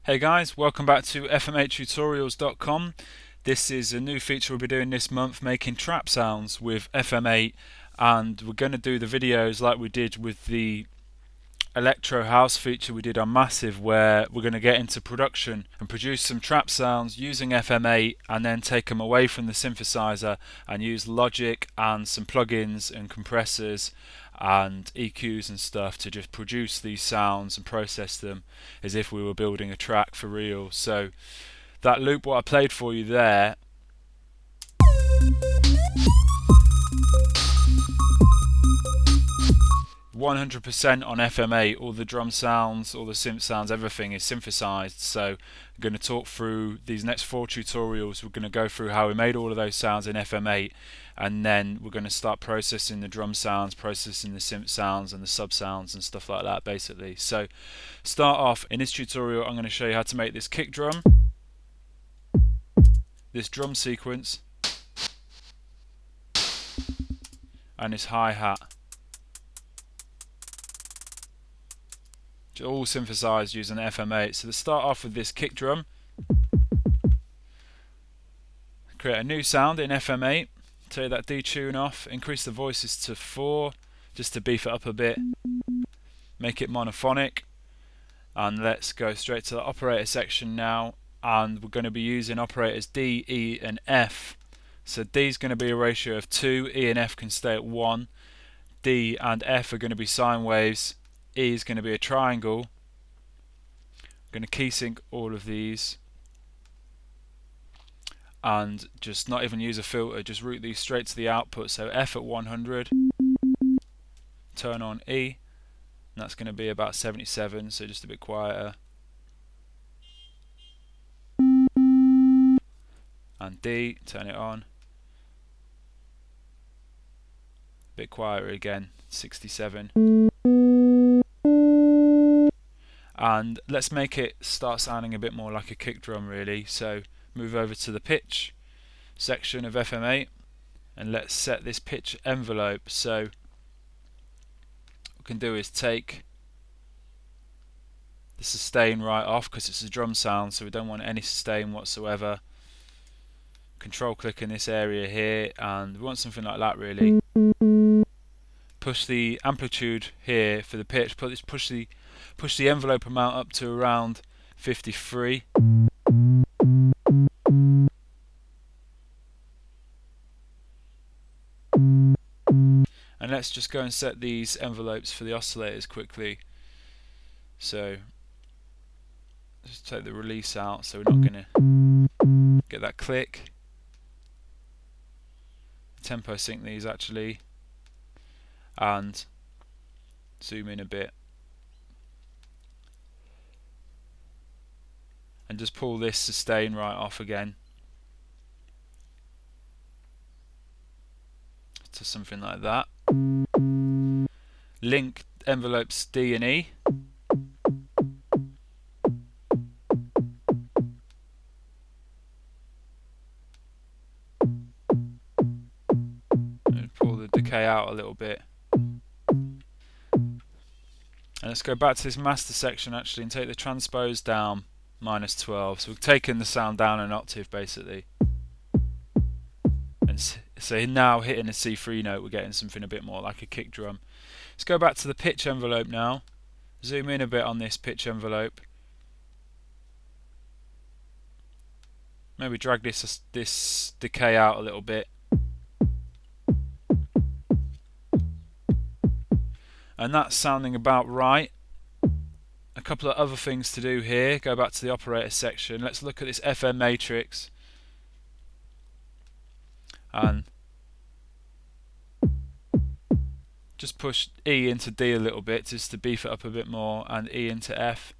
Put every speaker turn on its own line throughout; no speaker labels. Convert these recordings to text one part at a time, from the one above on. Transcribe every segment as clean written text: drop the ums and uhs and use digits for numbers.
Hey guys, welcome back to FM8tutorials.com. This is a new feature we'll be doing this month, making trap sounds with FM8, and we're going to do the videos like we did with the electro house feature we did on Massive, where we're going to get into production and produce some trap sounds using FM8 and then take them away from the synthesizer and use Logic and some plugins and compressors and EQs and stuff to just produce these sounds and process them as if we were building a track for real. So that loop what I played for you there, %100% on FM8, all the drum sounds, all the synth sounds, everything is synthesized. So I'm going to talk through these next 4 tutorials. We're going to go through how we made all of those sounds in FM8, and then we're going to start processing the drum sounds, processing the synth sounds and the sub sounds and stuff like that basically. So start off in this tutorial, I'm going to show you how to make this kick drum, this drum sequence, and this hi-hat. All synthesized using FM8. So let's start off with this kick drum. Create a new sound in FM8. Take that detune off. Increase the voices to 4 just to beef it up a bit. Make it monophonic. And let's go straight to the operator section now. And we're going to be using operators D, E and F. So D is going to be a ratio of 2. E and F can stay at 1. D and F are going to be sine waves. E is going to be a triangle. I'm going to key sync all of these and just not even use a filter, just route these straight to the output. So F at 100, turn on E, and that's going to be about 77, so just a bit quieter. And D, turn it on, a bit quieter again, 67. And let's make it start sounding a bit more like a kick drum really. So move over to the pitch section of FM8 and let's set this pitch envelope. So what we can do is take the sustain right off because it's a drum sound, so we don't want any sustain whatsoever. Control click in this area here, and we want something like that really. Push the amplitude here for the pitch, push the envelope amount up to around 53. And let's just go and set these envelopes for the oscillators quickly. So just take the release out so we're not going to get that click. Tempo sync these actually and zoom in a bit. And just pull this sustain right off again to something like that. Link envelopes D and E. And pull the decay out a little bit. And let's go back to this master section actually and take the transpose down. -12, so we've taken the sound down an octave basically, and so now hitting a C3 note we're getting something a bit more like a kick drum. Let's go back to the pitch envelope now, zoom in a bit on this pitch envelope, maybe drag this decay out a little bit, and that's sounding about right. A couple of other things to do here. Go back to the operator section. Let's look at this FM matrix and just push E into D a little bit just to beef it up a bit more, and E into F.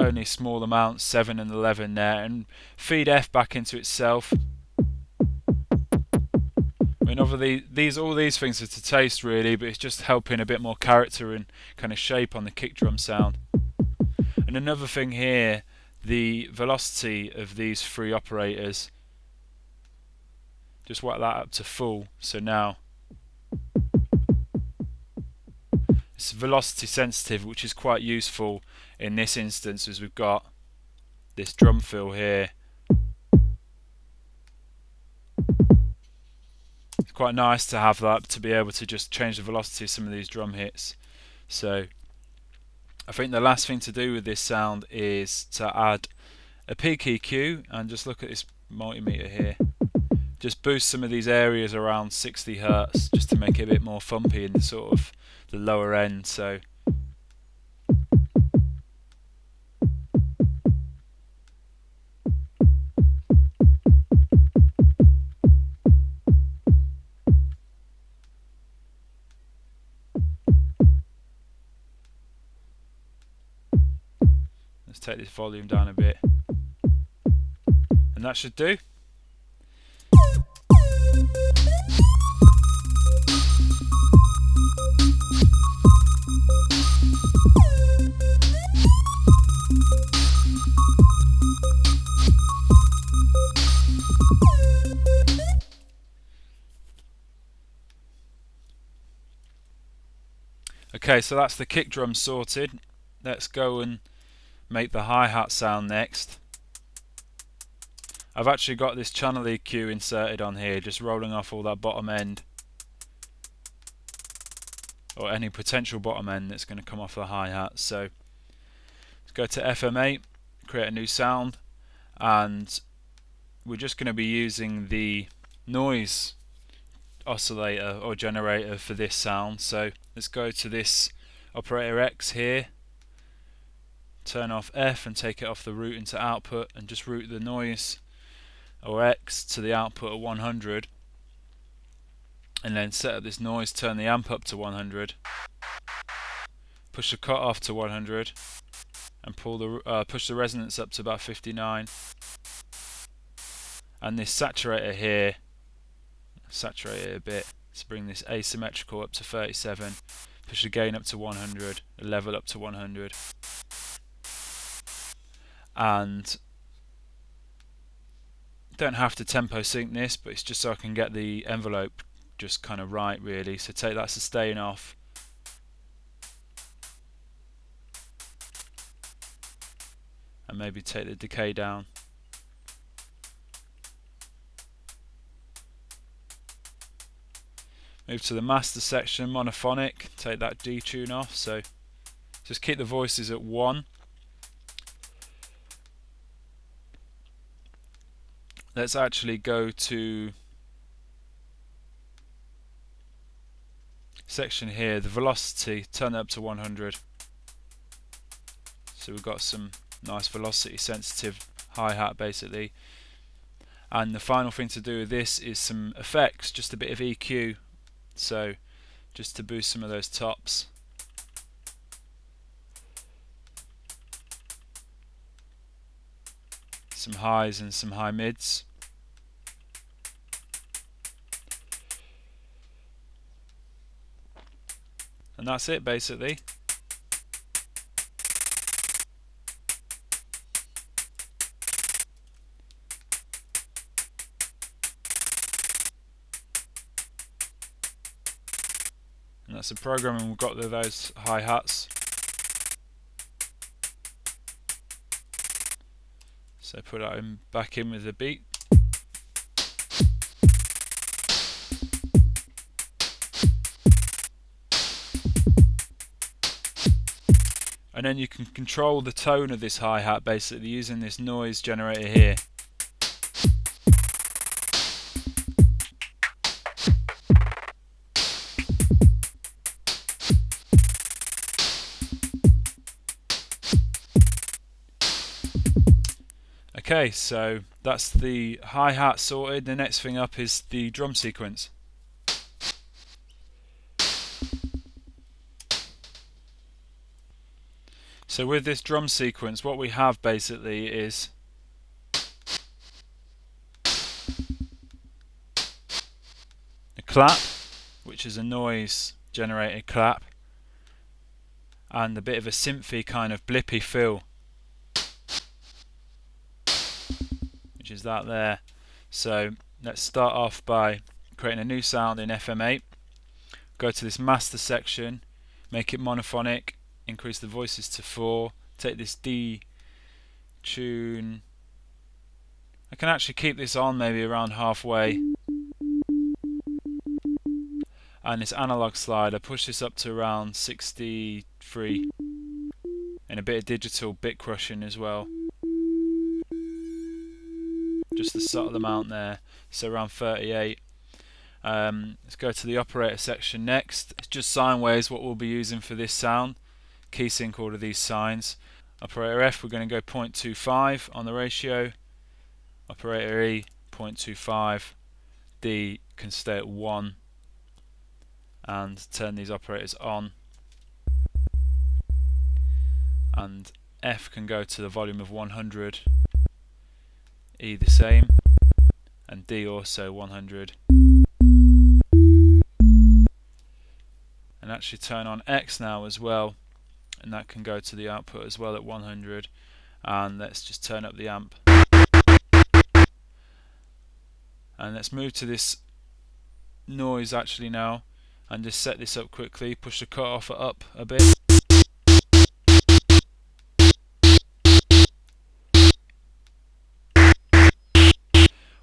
only small amounts, 7 and 11 there, and feed F back into itself. I mean, obviously all these things are to taste really, but it's just helping a bit more character and kind of shape on the kick drum sound. And another thing here, the velocity of these three operators, just whack that up to full, so now it's velocity sensitive, which is quite useful in this instance as we've got this drum fill here. It's quite nice to have that, to be able to just change the velocity of some of these drum hits. So I think the last thing to do with this sound is to add a peak EQ, and just look at this multimeter here. Just boost some of these areas around 60 Hertz just to make it a bit more thumpy in the sort of the lower end. So let's take this volume down a bit, and that should do. Okay, so that's the kick drum sorted. Let's go and make the hi-hat sound next. I've actually got this channel EQ inserted on here, just rolling off all that bottom end, or any potential bottom end that's going to come off the hi-hat. So let's go to FM8, create a new sound, and we're just going to be using the noise oscillator or generator for this sound. So let's go to this operator X here, turn off F and take it off the route into output, and just route the noise or X to the output at 100, and then set up this noise, turn the amp up to 100, push the cut off to 100, and pull the push the resonance up to about 59, and this saturator here, saturate it a bit, let's bring this asymmetrical up to 37, push the gain up to 100, the level up to 100, and don't have to tempo sync this, but it's just so I can get the envelope just kind of right really. So take that sustain off, and maybe take the decay down. Move to the master section, monophonic, take that detune off, so just keep the voices at 1. Let's actually go to section here, the velocity, turn it up to 100. So we've got some nice velocity sensitive hi-hat basically. And the final thing to do with this is some effects, just a bit of EQ. So just to boost some of those tops. Some highs and some high mids. And that's it basically. And that's the programming we've got with those hi-hats. So put that back in with the beat. And then you can control the tone of this hi-hat basically using this noise generator here. Okay, so that's the hi-hat sorted. The next thing up is the drum sequence. So with this drum sequence, what we have basically is a clap, which is a noise generated clap, and a bit of a synthy kind of blippy feel, which is that there. So let's start off by creating a new sound in FM8. Go to this master section, make it monophonic, increase the voices to 4, take this D tune. I can actually keep this on maybe around halfway, and this analog slider, push this up to around 63, and a bit of digital bit crushing as well, just the subtle amount there, so around 38. Let's go to the operator section next. It's just sine waves, what we'll be using for this sound. Key sync all of these sines. Operator F, we're going to go 0.25 on the ratio. Operator E, 0.25. D can stay at 1, and turn these operators on. And F can go to the volume of 100. E the same, and D also 100. And actually turn on X now as well, and that can go to the output as well at 100. And let's just turn up the amp, and let's move to this noise actually now, and just set this up quickly. Push the cutoff up a bit.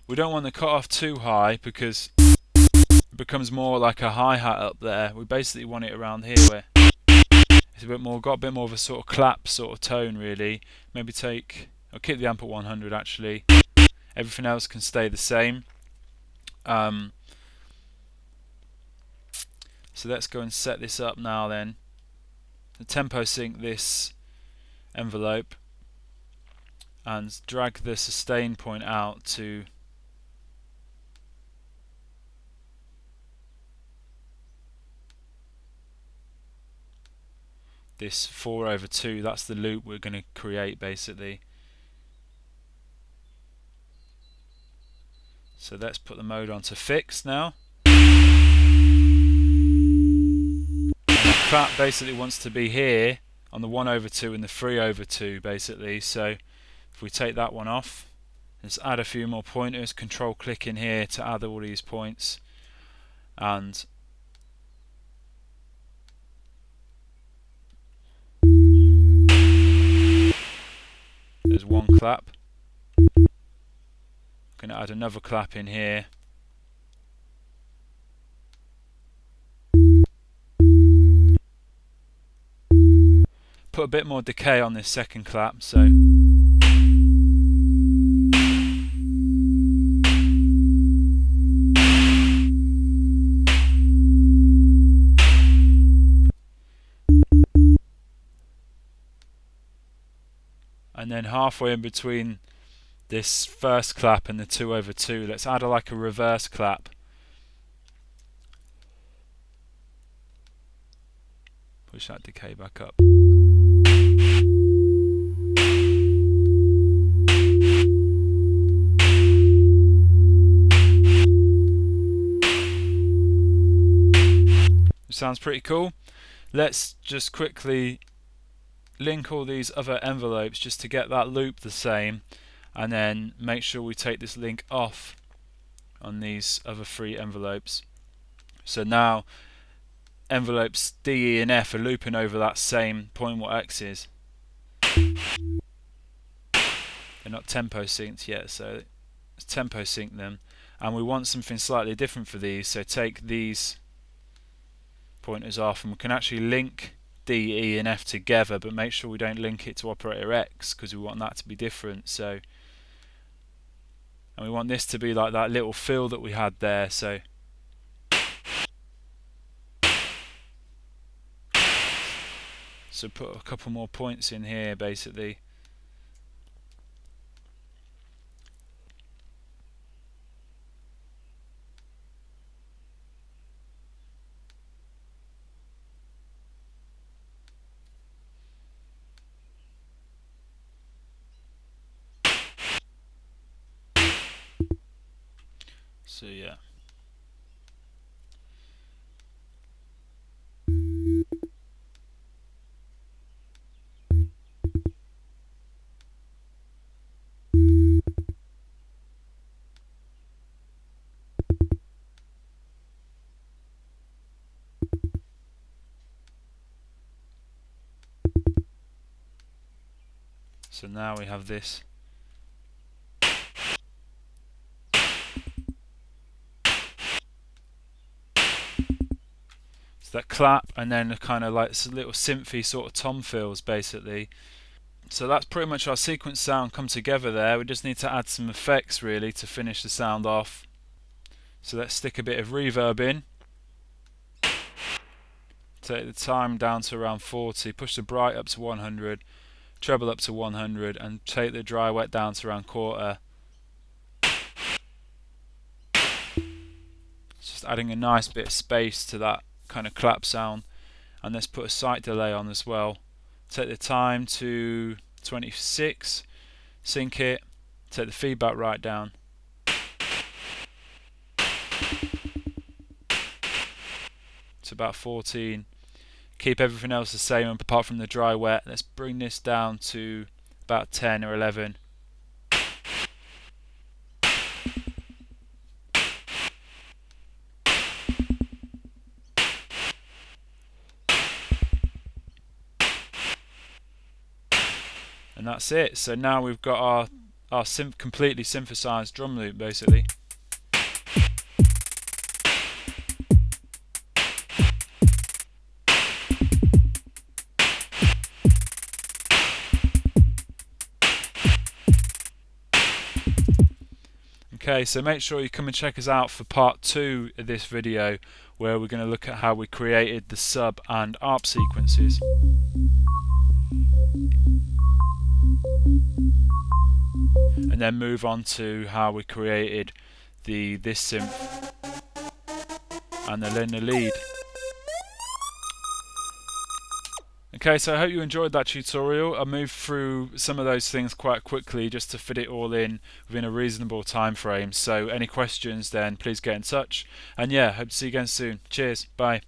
We don't want the cutoff too high because it becomes more like a hi-hat up there. We basically want it around here where it's a bit more, got a bit more of a sort of clap sort of tone really. Maybe I'll keep the amp at 100 actually. Everything else can stay the same. So let's go and set this up now then. The tempo sync this envelope and drag the sustain point out to this 4/2. That's the loop we're going to create basically. So let's put the mode on to fixed now. The clap basically wants to be here on the 1/2 and the 3/2 basically. So if we take that one off, let's add a few more pointers, control click in here to add all these points, and there's one clap. I'm going to add another clap in here. Put a bit more decay on this second clap, so and then halfway in between this first clap and the 2/2, let's add like a reverse clap. Push that decay back up. Sounds pretty cool. Let's just quickly link all these other envelopes just to get that loop the same, and then make sure we take this link off on these other 3 envelopes. So now envelopes D, E and F are looping over that same point what X is. They're not tempo synced yet, so let's tempo sync them, and we want something slightly different for these, so take these pointers off, and we can actually link D, E and F together, but make sure we don't link it to operator X because we want that to be different. So, and we want this to be like that little fill that we had there, so put a couple more points in here basically. So yeah. So now we have this. So that clap, and then a kind of like little synthy sort of tom fills basically. So that's pretty much our sequence sound come together there. We just need to add some effects really to finish the sound off. So let's stick a bit of reverb in. Take the time down to around 40, push the bright up to 100, treble up to 100, and take the dry wet down to around quarter. Just adding a nice bit of space to that kind of clap sound. And let's put a sight delay on as well. Take the time to 26, sync it, take the feedback right down. It's about 14. Keep everything else the same apart from the dry wet. Let's bring this down to about 10 or 11. And that's it. So now we've got our completely synthesized drum loop basically. Okay, so make sure you come and check us out for part 2 of this video, where we're going to look at how we created the sub and ARP sequences. And then move on to how we created this synth and the linear lead. Okay, so I hope you enjoyed that tutorial. I moved through some of those things quite quickly just to fit it all in within a reasonable time frame. So any questions, then please get in touch. And yeah, hope to see you again soon. Cheers, bye.